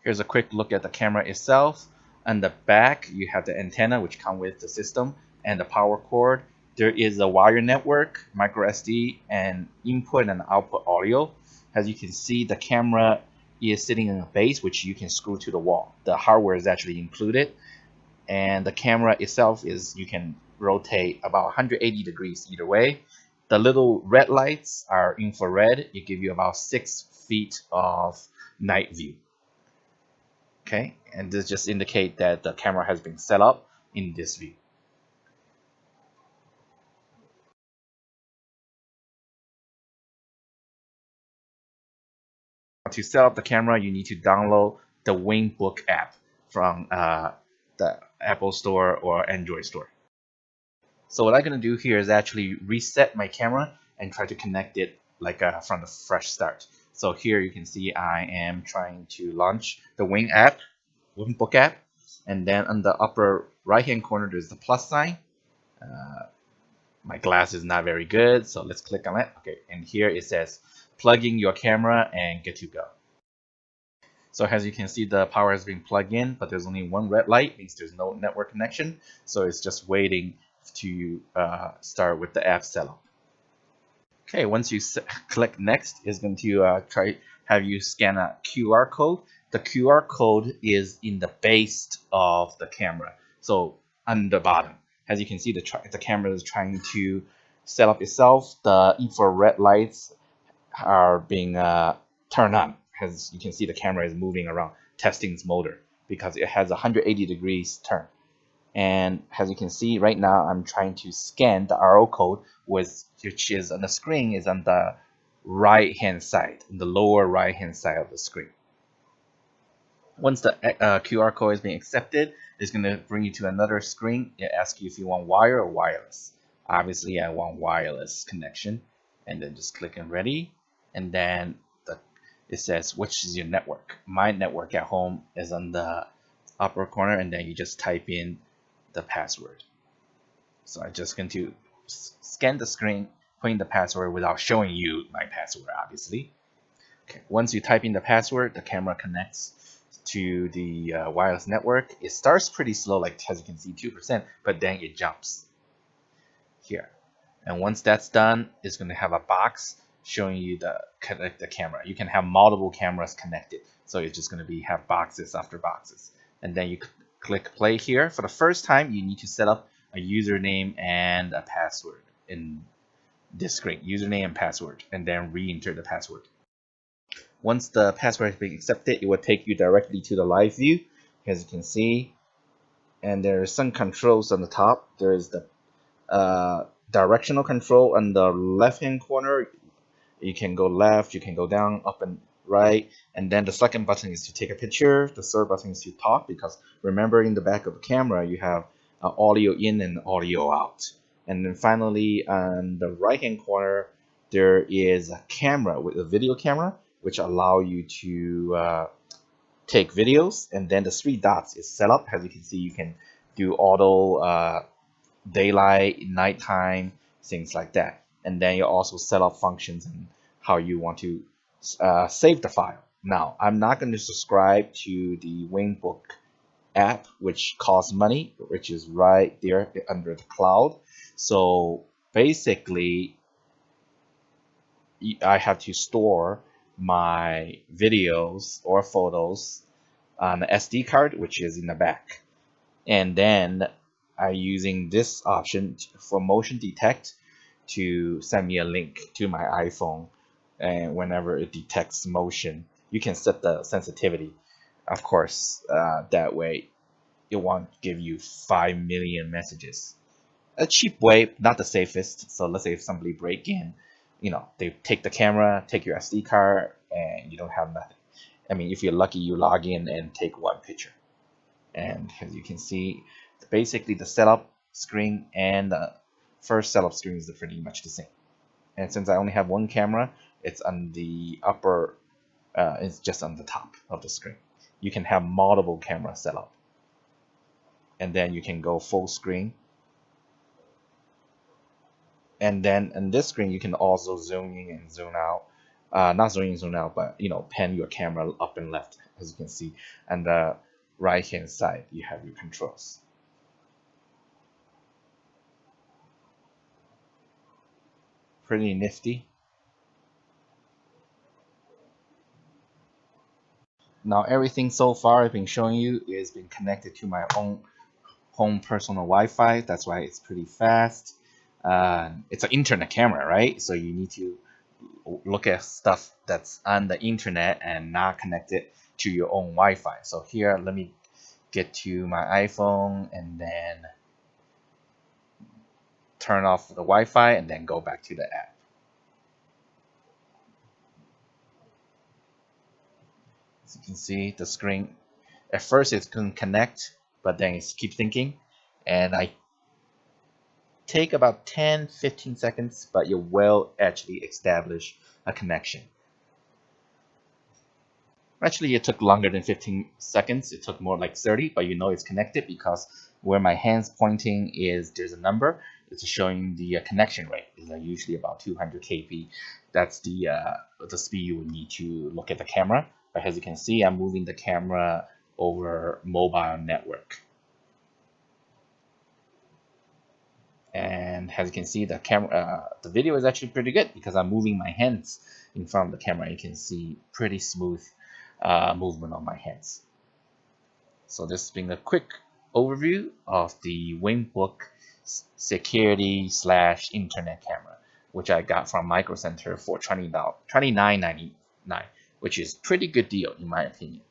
Here's a quick look at the camera itself. On the back, you have the antenna which comes with the system and the power cord. There is a wire network, micro SD, and input and output audio. As you can see, the camera is sitting in a base which you can screw to the wall. The hardware is actually included, and the camera itself is, you can rotate about 180 degrees either way. The little red lights are infrared. It gives you about 6 feet of night view. Okay, and this just indicate that the camera has been set up in this view. To set up the camera, you need to download the WinBook app from the Apple Store or Android Store. So what I'm going to do here is actually reset my camera and try to connect it like from the fresh start. So here you can see I am trying to launch the WinBook app, and then on the upper right hand corner there's the plus sign. My glass is not very good, so let's click on it. Okay, and here it says plug in your camera and get to go. So as you can see, the power has been plugged in, but there's only one red light, means there's no network connection. So it's just waiting to start with the app setup. Okay, once you click next, it's going to have you scan a QR code. The QR code is in the base of the camera, so on the bottom. As you can see, the camera is trying to set up itself. The infrared lights are being turned on. As you can see, the camera is moving around, testing its motor, because it has a 180 degrees turn. And as you can see right now, I'm trying to scan the RO code, which is on the screen, is on the right hand side, in the lower right hand side of the screen. Once the QR code is being accepted, it's going to bring you to another screen. It asks you if you want wire or wireless. Obviously, I want wireless connection, and then just click on ready, and then it says which is your network. My network at home is on the upper corner, and then you just type in the password. So I'm just going to scan the screen, put in the password without showing you my password, obviously. Okay. Once you type in the password, the camera connects to the wireless network. It starts pretty slow, like as you can see, 2%, but then it jumps here. And once that's done, it's going to have a box showing you connect the camera. You can have multiple cameras connected, so it's just going to have boxes after boxes. And then you click play here. For the first time, you need to set up a username and a password in this screen, username and password, and then re-enter the password. Once the password has been accepted, it will take you directly to the live view, as you can see. And there are some controls on the top. There is the directional control on the left hand corner. You can go left, you can go down, up and right, and then the second button is to take a picture. The third button is to talk, because remember, in the back of the camera you have audio in and audio out. And then finally, on the right hand corner, there is a camera with a video camera, which allow you to take videos. And then the 3 dots is set up. As you can see, you can do auto, daylight, nighttime, things like that. And then you also set up functions and how you want to save the file. Now, I'm not going to subscribe to the WinBook app, which costs money, which is right there under the cloud. So basically, I have to store my videos or photos on the SD card, which is in the back. And then I'm using this option for motion detect to send me a link to my iPhone, and whenever it detects motion, you can set the sensitivity. Of course, that way it won't give you 5 million messages. A cheap way, not the safest. So let's say if somebody break in, they take the camera, take your SD card, and you don't have nothing. I mean, if you're lucky, you log in and take 1 picture. And as you can see, basically the setup screen and the first setup screen is pretty much the same. And since I only have 1 camera, it's on the upper, it's just on the top of the screen. You can have multiple cameras set up. And then you can go full screen. And then in this screen, you can also zoom in and zoom out not zoom in, zoom out, but pan your camera up and left, as you can see. And the right hand side, you have your controls. Pretty nifty. Now everything so far I've been showing you is been connected to my own home personal Wi-Fi. That's why it's pretty fast. It's an internet camera, right? So you need to look at stuff that's on the internet and not connected to your own Wi-Fi. So here, let me get to my iPhone and then turn off the Wi-Fi and then go back to the app. As you can see, the screen, at first it couldn't connect, but then it keeps thinking, and I take about 10-15 seconds, but you will actually establish a connection. Actually, it took longer than 15 seconds. It took more like 30, but it's connected because where my hand's pointing is there's a number. It's showing the connection rate. It's usually about 200 kb. That's the speed you would need to look at the camera. But as you can see, I'm moving the camera over mobile network. And as you can see, the camera, the video is actually pretty good because I'm moving my hands in front of the camera. You can see pretty smooth movement on my hands. So this has been a quick overview of the WinBook security/internet camera, which I got from Micro Center for $29.99, which is pretty good deal in my opinion.